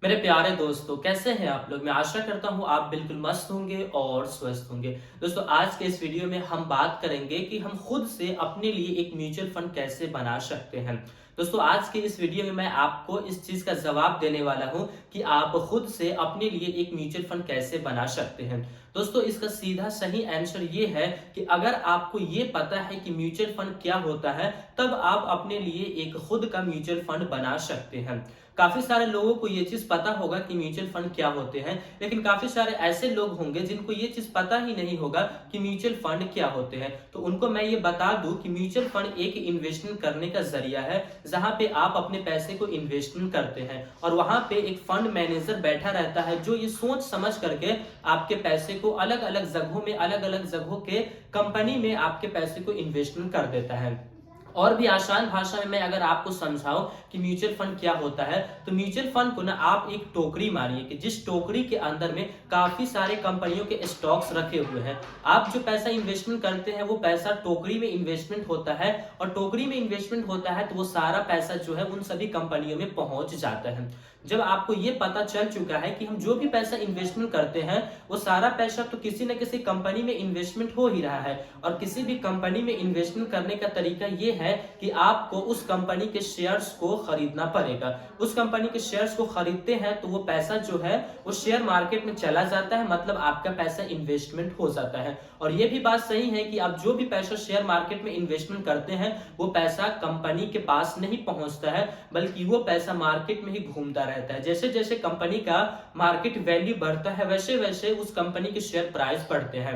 मेरे प्यारे दोस्तों, कैसे हैं आप लोग? मैं आशा करता हूँ आप बिल्कुल मस्त होंगे और स्वस्थ होंगे। दोस्तों, आज के इस वीडियो में हम बात करेंगे कि हम खुद से अपने लिए एक म्यूचुअल फंड कैसे बना सकते हैं। दोस्तों, आज के इस वीडियो में मैं आपको इस चीज़ का जवाब देने वाला हूँ कि आप खुद से अपने लिए एक म्यूचुअल फंड कैसे बना सकते हैं। दोस्तों, इसका सीधा सही आंसर ये है कि अगर आपको ये पता है कि म्यूचुअल फंड क्या होता है, तब आप अपने लिए एक खुद का म्यूचुअल फंड बना सकते हैं। काफ़ी सारे लोगों को ये चीज़ पता होगा कि म्यूचुअल फंड क्या होते हैं, लेकिन काफ़ी सारे ऐसे लोग होंगे जिनको ये चीज़ पता ही नहीं होगा कि म्यूचुअल फंड क्या होते हैं। तो उनको मैं ये बता दूँ कि म्यूचुअल फंड एक इन्वेस्टमेंट करने का ज़रिया है, जहाँ पे आप अपने पैसे को इन्वेस्टमेंट करते हैं और वहाँ पे एक फंड मैनेजर बैठा रहता है जो ये सोच समझ करके आपके पैसे को अलग-अलग जगहों में, अलग-अलग जगहों के कंपनी में आपके पैसे को इन्वेस्टमेंट कर देता है। और भी आसान भाषा में मैं अगर आपको समझाऊं कि म्यूचुअल फंड क्या होता है, तो म्यूचुअल फंड को ना आप एक टोकरी मानिए कि जिस टोकरी के अंदर में काफी सारे कंपनियों के स्टॉक्स रखे हुए हैं। आप जो पैसा इन्वेस्टमेंट करते हैं वो पैसा टोकरी में इन्वेस्टमेंट होता है, और टोकरी में इन्वेस्टमेंट होता है तो वो सारा पैसा जो है उन सभी कंपनियों में पहुंच जाता है। जब आपको ये पता चल चुका है कि हम जो भी पैसा इन्वेस्टमेंट करते हैं वो सारा पैसा तो किसी न किसी कंपनी में इन्वेस्टमेंट हो ही रहा है, और किसी भी कंपनी में इन्वेस्टमेंट करने का तरीका ये है कि आपको उस कंपनी के शेयर्स को खरीदना पड़ेगा। उस कंपनी के शेयर्स को खरीदते हैं तो वो पैसा जो है वो शेयर मार्केट में चला जाता है, मतलब आपका पैसा इन्वेस्टमेंट हो जाता है। और ये भी बात सही है कि आप जो भी पैसा शेयर मार्केट में इन्वेस्टमेंट करते हैं वो पैसा कंपनी के पास नहीं पहुंचता है, बल्कि वो पैसा मार्केट में ही घूमता रहता है। जैसे जैसे कंपनी का मार्केट वैल्यू बढ़ता है वैसे वैसे उस कंपनी के शेयर प्राइस बढ़ते हैं।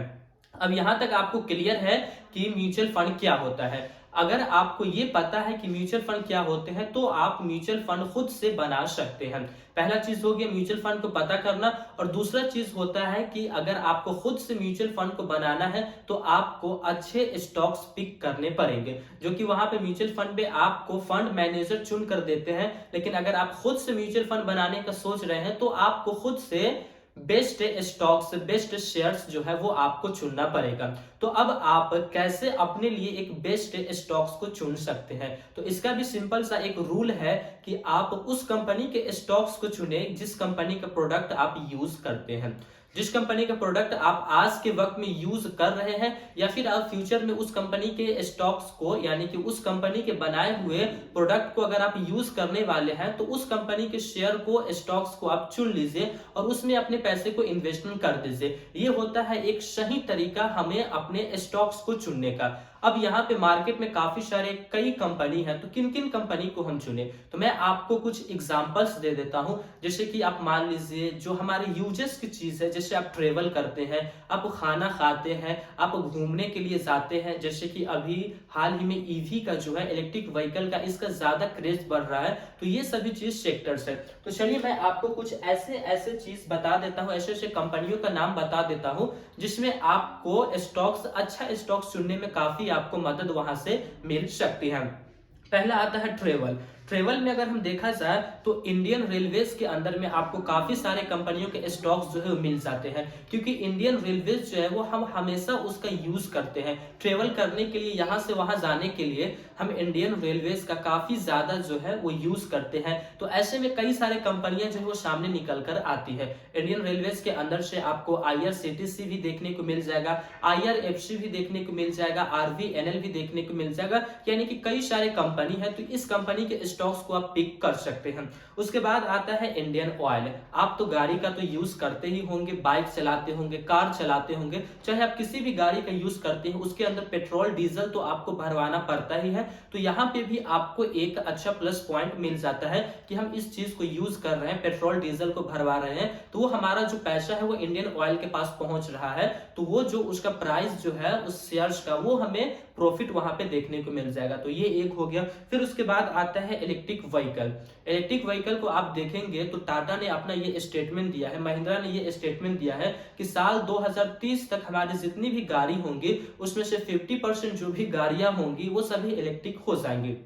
अब यहां तक आपको क्लियर है कि म्यूचुअल फंड क्या होता है। अगर आपको ये पता है कि म्यूचुअल फंड क्या होते हैं तो आप म्यूचुअल फंड खुद से बना सकते हैं। पहला चीज हो गया म्यूचुअल फंड को पता करना, और दूसरा चीज होता है कि अगर आपको खुद से म्यूचुअल फंड को बनाना है तो आपको अच्छे स्टॉक्स पिक करने पड़ेंगे, जो कि वहां पे म्यूचुअल फंड में आपको फंड मैनेजर चुन कर देते हैं। लेकिन अगर आप खुद से म्यूचुअल फंड बनाने का सोच रहे हैं तो आपको खुद से बेस्ट स्टॉक्स, बेस्ट शेयर्स जो है वो आपको चुनना पड़ेगा। तो अब आप कैसे अपने लिए एक बेस्ट स्टॉक्स को चुन सकते हैं, तो इसका भी सिंपल सा एक रूल है कि आप उस कंपनी के स्टॉक्स को चुने जिस कंपनी का प्रोडक्ट आप यूज करते हैं। जिस कंपनी का प्रोडक्ट आप आज के वक्त में यूज कर रहे हैं, या फिर आप फ्यूचर में उस कंपनी के स्टॉक्स को, यानी कि उस कंपनी के बनाए हुए प्रोडक्ट को अगर आप यूज करने वाले हैं, तो उस कंपनी के शेयर को, स्टॉक्स को आप चुन लीजिए और उसमें अपने पैसे को इन्वेस्टमेंट कर दीजिए। ये होता है एक सही तरीका हमें अपने स्टॉक्स को चुनने का। अब यहाँ पे मार्केट में काफी सारे कई कंपनी है, तो किन किन कंपनी को हम चुने, तो मैं आपको कुछ एग्जांपल्स दे देता हूं। जैसे कि आप मान लीजिए जो हमारे यूजेस की चीज है, जैसे आप ट्रेवल करते हैं, आप खाना खाते हैं, आप घूमने के लिए जाते हैं, जैसे कि अभी हाल ही में ईवी का जो है, इलेक्ट्रिक व्हीकल का, इसका ज्यादा क्रेज बढ़ रहा है, तो ये सभी चीज सेक्टर्स है। तो चलिए मैं आपको कुछ ऐसे ऐसे चीज बता देता हूँ, ऐसे ऐसे कंपनियों का नाम बता देता हूँ जिसमें आपको स्टॉक्स, अच्छा स्टॉक्स चुनने में काफी आपको मदद वहां से मिल सकती है। पहला आता है ट्रेवल। ट्रेवल में अगर हम देखा जाए तो इंडियन रेलवेज के अंदर में आपको काफी सारे कंपनियों के स्टॉक्स जो है मिल जाते हैं, क्योंकि इंडियन रेलवेज जो है वो हम हमेशा उसका यूज करते हैं ट्रेवल करने के लिए। यहाँ से वहां जाने के लिए हम इंडियन रेलवेज का काफी ज्यादा जो है वो यूज करते हैं। तो ऐसे में कई सारे कंपनियां जो है वो सामने निकल कर आती है। इंडियन रेलवेज के अंदर से आपको IRCTC भी देखने को मिल जाएगा, IRFC भी देखने को मिल जाएगा, RVNL भी देखने को मिल जाएगा, यानी कि कई सारे कंपनी है। तो इस कंपनी के स्टॉक्स को आप पिक कर सकते हैं। उसके बाद आता है इंडियन ऑयल। आप तो गाड़ी का तो यूज करते ही होंगे, बाइक चलाते होंगे, कार चलाते होंगे, चाहे आप किसी भी गाड़ी का यूज करते हैं, उसके अंदर पेट्रोल डीजल तो आपको भरवाना पड़ता ही है। तो यहाँ पे भी आपको एक अच्छा प्लस पॉइंट मिल जाता है कि हम इस चीज को यूज कर रहे हैं, पेट्रोल डीजल को भरवा रहे हैं, तो वो हमारा जो पैसा है वो इंडियन ऑयल के पास पहुंच रहा है, तो वो जो उसका प्राइस जो है उस शेयर्स का, वो हमें प्रॉफिट वहां पे देखने को मिल जाएगा। तो ये एक हो गया। फिर उसके बाद आता है इलेक्ट्रिक व्हीकल। इलेक्ट्रिक व्हीकल को आप देखेंगे तो टाटा ने अपना ये स्टेटमेंट दिया है, महिंद्रा ने ये स्टेटमेंट दिया है कि साल 2030 तक हमारी जितनी भी गाड़ी होंगी उसमें से 50% जो भी गाड़ियां होंगी वो सभी इलेक्ट्रिक हो जाएंगी।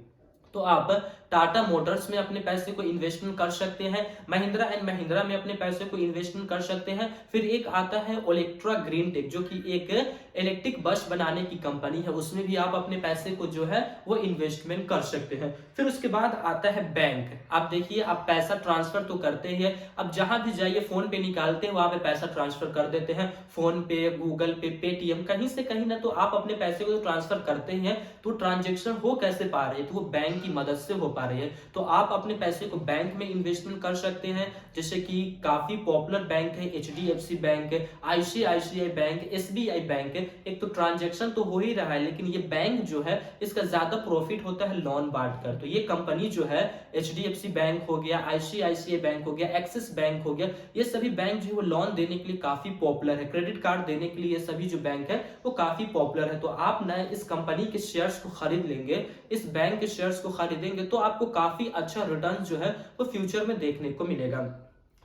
तो आप टाटा मोटर्स में अपने पैसे को इन्वेस्टमेंट कर सकते हैं, महिंद्रा एंड महिंद्रा में अपने पैसे को इन्वेस्टमेंट कर सकते हैं। फिर एक आता है ओलेक्ट्रा ग्रीन टेक, जो कि एक इलेक्ट्रिक बस बनाने की कंपनी है, उसमें भी आप अपने पैसे को जो है वो इन्वेस्टमेंट कर सकते हैं। फिर उसके बाद आता है बैंक। आप देखिए, आप पैसा ट्रांसफर तो करते ही है, अब जहां भी जाइए फोन पे निकालते हैं, वहां पे पैसा ट्रांसफर कर देते हैं, फोन पे, गूगल पे, पेटीएम, कहीं से कहीं ना तो आप अपने पैसे को तो ट्रांसफर करते ही हैं। तो ट्रांजेक्शन हो कैसे पा रही है, तो वो बैंक की मदद से हो पा रही है। तो आप अपने पैसे को बैंक में इन्वेस्टमेंट कर सकते हैं, जैसे कि काफी पॉपुलर बैंक है HDFC bank, ICICI bank, SBI bank. एक तो ट्रांजेक्शन तो हो ही रहा है, लेकिन ये बैंक जो है इसका ज्यादा प्रॉफिट होता है लोन बांटकर। तो ये कंपनी जो है एचडीएफसी बैंक हो गया, आईसीआईसीआई बैंक हो गया, एक्सिस बैंक हो गया, ये सभी बैंक जो है वो लोन देने के लिए काफी पॉपुलर है, क्रेडिट कार्ड देने के लिए ये सभी जो बैंक है वो काफी पॉपुलर है। तो आप ना इस कंपनी के शेयर्स को खरीद लेंगे, इस बैंक के शेयर्स को खरीदेंगे, तो आपको काफी अच्छा रिटर्न जो है वो फ्यूचर में देखने को मिलेगा।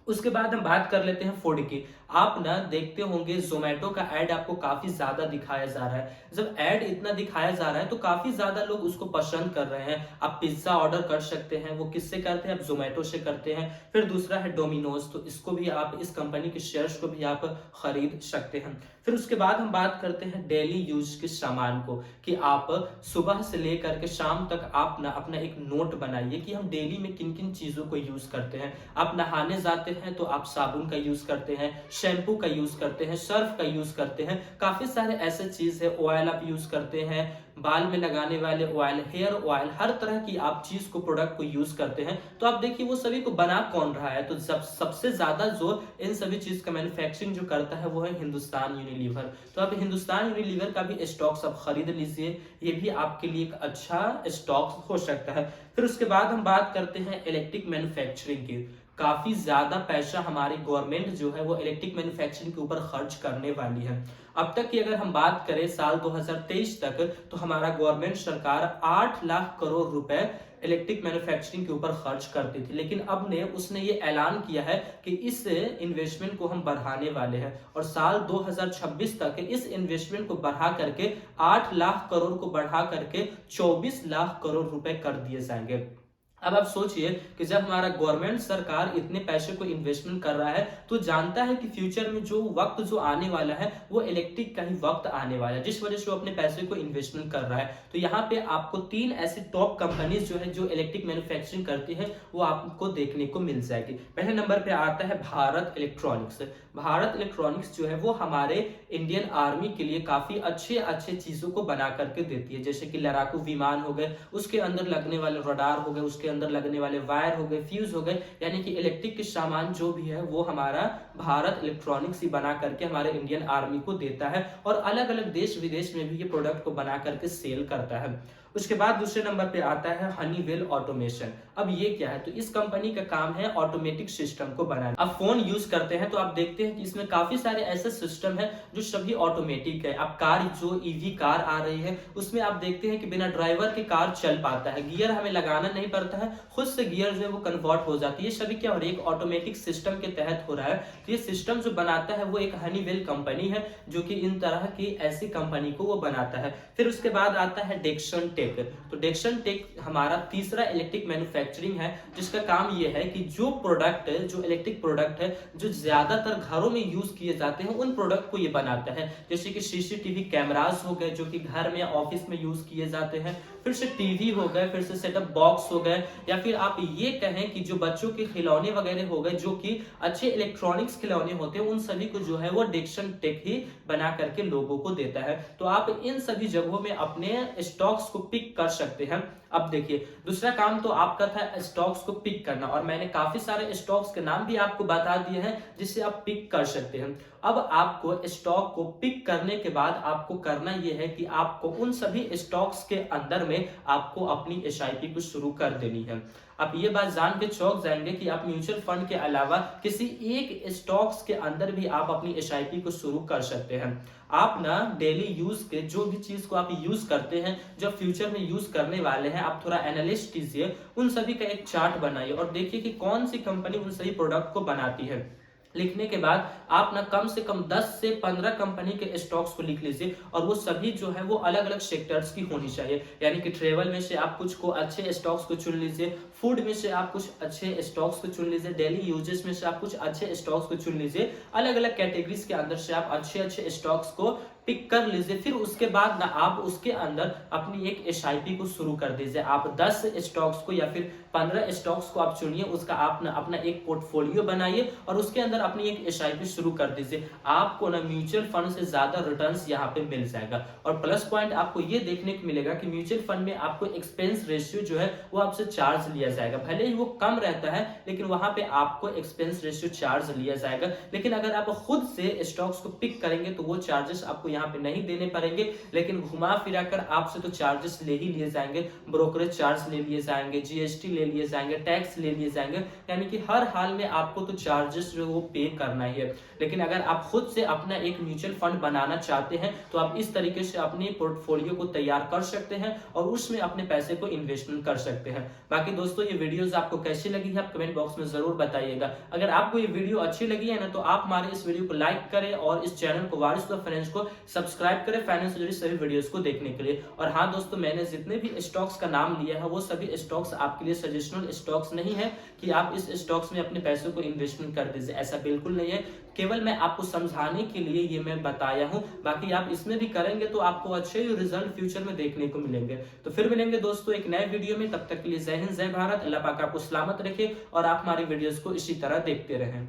उसके बाद हम बात कर लेते हैं फूड की। आप ना देखते होंगे जोमेटो का ऐड आपको काफी ज्यादा दिखाया जा रहा है। जब ऐड इतना दिखाया जा रहा है तो काफी ज्यादा लोग उसको पसंद कर रहे हैं। आप पिज्जा ऑर्डर कर सकते हैं, वो किससे करते हैं, आप जोमेटो से करते हैं। फिर दूसरा है डोमिनोज, तो इसको भी आप, इस कंपनी के शेयर्स को भी आप खरीद सकते हैं। फिर उसके बाद हम बात करते हैं डेली यूज के सामान को, कि आप सुबह से लेकर के शाम तक आप ना अपना एक नोट बनाइए कि हम डेली में किन किन चीजों को यूज करते हैं। आप नहाने जाते हैं तो आप साबुन का यूज करते हैं, शैम्पू का यूज करते हैं, सर्फ का यूज करते हैं, काफी सारे ऐसे चीज है, ऑयल आप यूज करते हैं, बाल में लगाने वाले ऑयल, हेयर ऑयल, हर तरह की आप चीज को, प्रोडक्ट को यूज करते हैं। तो आप देखिए वो सभी को बना कौन रहा है, तो सबसे ज्यादा जो इन सभी चीज का मैन्युफैक्चरिंग जो करता है वो है हिंदुस्तान यूनिलीवर। तो अब हिंदुस्तान यूनिलीवर का भी स्टॉक्स आप खरीद लीजिए, ये भी आपके लिए एक अच्छा स्टॉक हो सकता है। फिर उसके बाद हम बात करते हैं इलेक्ट्रिक मैन्युफैक्चरिंग की। काफी ज्यादा पैसा हमारी गवर्नमेंट जो है वो इलेक्ट्रिक मैन्युफैक्चरिंग के ऊपर खर्च करने वाली है। अब तक की अगर हम बात करें साल 2023 तक, तो हमारा गवर्नमेंट सरकार 8 लाख करोड़ रुपए इलेक्ट्रिक मैन्युफैक्चरिंग के ऊपर खर्च करती थी, लेकिन अब ने उसने ये ऐलान किया है कि इस इन्वेस्टमेंट को हम बढ़ाने वाले हैं, और साल 2026 तक इस इन्वेस्टमेंट को बढ़ा करके 8 लाख करोड़ को बढ़ा करके 24 लाख करोड़ रुपए कर दिए जाएंगे। अब आप सोचिए कि जब हमारा गवर्नमेंट सरकार इतने पैसे को इन्वेस्टमेंट कर रहा है, तो जानता है कि फ्यूचर में जो वक्त जो आने वाला है वो इलेक्ट्रिक का ही वक्त आने वाला है, जिस वजह से वो अपने पैसे को इन्वेस्टमेंट कर रहा है। तो यहाँ पे आपको 3 ऐसी टॉप कंपनीज जो है जो इलेक्ट्रिक मैन्युफैक्चरिंग करती है वो आपको देखने को मिल जाएगी। पहले नंबर पे आता है भारत इलेक्ट्रॉनिक्स। भारत इलेक्ट्रॉनिक्स जो है वो हमारे इंडियन आर्मी के लिए काफी अच्छे अच्छे चीजों को बना करके देती है, जैसे कि लड़ाकू विमान हो गए, उसके अंदर लगने वाले रडार हो गए, उसके अंदर लगने वाले वायर हो गए, फ्यूज हो गए, यानी कि इलेक्ट्रिक के सामान जो भी है वो हमारा भारत इलेक्ट्रॉनिक्स ही बना करके हमारे इंडियन आर्मी को देता है, और अलग अलग देश विदेश में भी ये प्रोडक्ट को बना करके सेल करता है। उसके बाद दूसरे नंबर पे आता है हनीवेल ऑटोमेशन। अब ये क्या है, तो इस कंपनी का काम है ऑटोमेटिक सिस्टम को बनाना। अब फोन यूज करते हैं तो आप देखते हैं कि इसमें काफी सारे ऐसे सिस्टम है जो सभी ऑटोमेटिक है। अब कार, जो ईवी कार आ रही है, उसमें आप देखते हैं कि बिना ड्राइवर के कार चल पाता है, गियर हमें लगाना नहीं पड़ता है, खुद से गियर जो है वो कन्वर्ट हो जाती है। ये सभी क्या हो रही है, एक ऑटोमेटिक सिस्टम के तहत हो रहा है। तो ये सिस्टम जो बनाता है वो एक हनीवेल कंपनी है, जो कि इन तरह की ऐसी कंपनी को वो बनाता है। फिर उसके बाद आता है डेक्सन टेक। तो डेक्सन टेक हमारा तीसरा इलेक्ट्रिक मैन्युफैक्चरिंग है, जिसका काम ये है कि जो प्रोडक्ट है, जो इलेक्ट्रिक प्रोडक्ट है जो ज्यादातर घरों में यूज किए जाते हैं, उन प्रोडक्ट को ये बनाता है। जैसे कि सीसीटीवी कैमरास हो गए जो कि घर में, ऑफिस में यूज किए जाते हैं, फिर से टीवी हो गए, फिर से सेटअप बॉक्स हो गए, या फिर आप ये कहें कि जो बच्चों के खिलौने वगैरह हो गए, जो कि अच्छे इलेक्ट्रॉनिक्स खिलौने होते हैं, उन सभी को जो है वो डेक्सन टेक ही बना करके लोगों को देता है। तो आप इन सभी जगहों में अपने स्टॉक्स को पिक कर सकते हैं। अब देखिए, दूसरा काम तो आपका था स्टॉक्स को पिक करना, और मैंने काफी सारे स्टॉक्स के नाम भी आपको बता दिए हैं जिससे आप पिक कर सकते हैं। अब आपको स्टॉक को पिक करने के बाद आपको करना यह है कि आपको उन सभी स्टॉक्स के अंदर में आपको अपनी एसआईपी को शुरू कर देनी है। आप ये बात जान के चौंक जाएंगे कि आप म्यूचुअल फंड के अलावा किसी एक स्टॉक्स के अंदर भी आप अपनी एसआईपी को शुरू कर सकते हैं। आप ना डेली यूज के जो भी चीज को आप यूज करते हैं, जो फ्यूचर में यूज करने वाले हैं, आप थोड़ा एनालिस्ट कीजिए, उन सभी का एक चार्ट बनाइए और देखिए कि कौन सी कंपनी उन सभी प्रोडक्ट को बनाती है। लिखने के बाद आप ना कम से कम 10 से 15 कंपनी के स्टॉक्स को लिख लीजिए, और वो सभी जो है वो अलग अलग सेक्टर्स की होनी चाहिए। यानी कि ट्रेवल में से आप कुछ को अच्छे स्टॉक्स को चुन लीजिए, फूड में से आप कुछ अच्छे स्टॉक्स को चुन लीजिए, डेली यूजेस में से आप कुछ अच्छे स्टॉक्स को चुन लीजिए। अलग अलग कैटेगरीज के अंदर से आप अच्छे अच्छे स्टॉक्स को पिक कर लीजिए। फिर उसके बाद ना आप उसके अंदर अपनी एक एसआईपी को शुरू कर दीजिए। आप 10 स्टॉक्स को या फिर 15 स्टॉक्स को आप चुनिए, उसका आप ना अपना एक पोर्टफोलियो बनाइए और उसके अंदर अपनी एक एसआईपी शुरू कर दीजिए। आपको ना म्यूचुअल फंड से ज्यादा रिटर्न्स यहाँ पे मिल जाएगा। और प्लस पॉइंट आपको ये देखने को मिलेगा कि म्यूचुअल फंड में आपको एक्सपेंस रेशियो जो है वो आपसे चार्ज लिया जाएगा। भले ही वो कम रहता है लेकिन वहां पे आपको एक्सपेंस रेशियो चार्ज लिया जाएगा। लेकिन अगर आप खुद से स्टॉक्स को पिक करेंगे तो वो चार्जेस आपको यहाँ पे नहीं देने पड़ेंगे, लेकिन घुमा फिरा कर आपसे तो चार्जेस ले ही लिए जाएंगे। ब्रोकरेज चार्ज ले लिए जाएंगे, जीएसटी ले लिए जाएंगे, टैक्स ले लिए जाएंगे, यानी कि हर हाल में आपको तो चार्जेस जो वो पे करना ही है। लेकिन अगर आप खुद से अपना एक म्यूचुअल फंड बनाना चाहते हैं तो आप इस तरीके से अपने पोर्टफोलियो को तैयार कर सकते हैं और उसमें अपने पैसे को इन्वेस्टमेंट कर सकते हैं। बाकी दोस्तों ये वीडियोस आपको कैसी लगी है आप कमेंट बॉक्स में जरूर बताइएगा। अगर आपको ये वीडियो अच्छी लगी है ना तो आप हमारे इस वीडियो को लाइक करें और इस चैनल को वारिस द फाइनेंस को सब्सक्राइब करें फाइनेंस से जुड़ी सभी वीडियोस को देखने के लिए। और हाँ दोस्तों, मैंने जितने भी स्टॉक्स का नाम लिया है वो सभी स्टॉक्स आपके लिए सजेशनल स्टॉक्स नहीं है कि आप इस स्टॉक्स में अपने पैसों को इन्वेस्टमेंट कर दीजिए, ऐसा बिल्कुल नहीं है। केवल मैं आपको समझाने के लिए ये मैं बताया हूं, बाकी आप इसमें भी करेंगे तो आपको अच्छे रिजल्ट फ्यूचर में देखने को मिलेंगे। तो फिर मिलेंगे दोस्तों एक नए वीडियो में, तब तक के लिए जय हिंद जय भारत। अल्लाह पाक आपको सलामत रखे और आप हमारी वीडियोस को इसी तरह देखते रहें।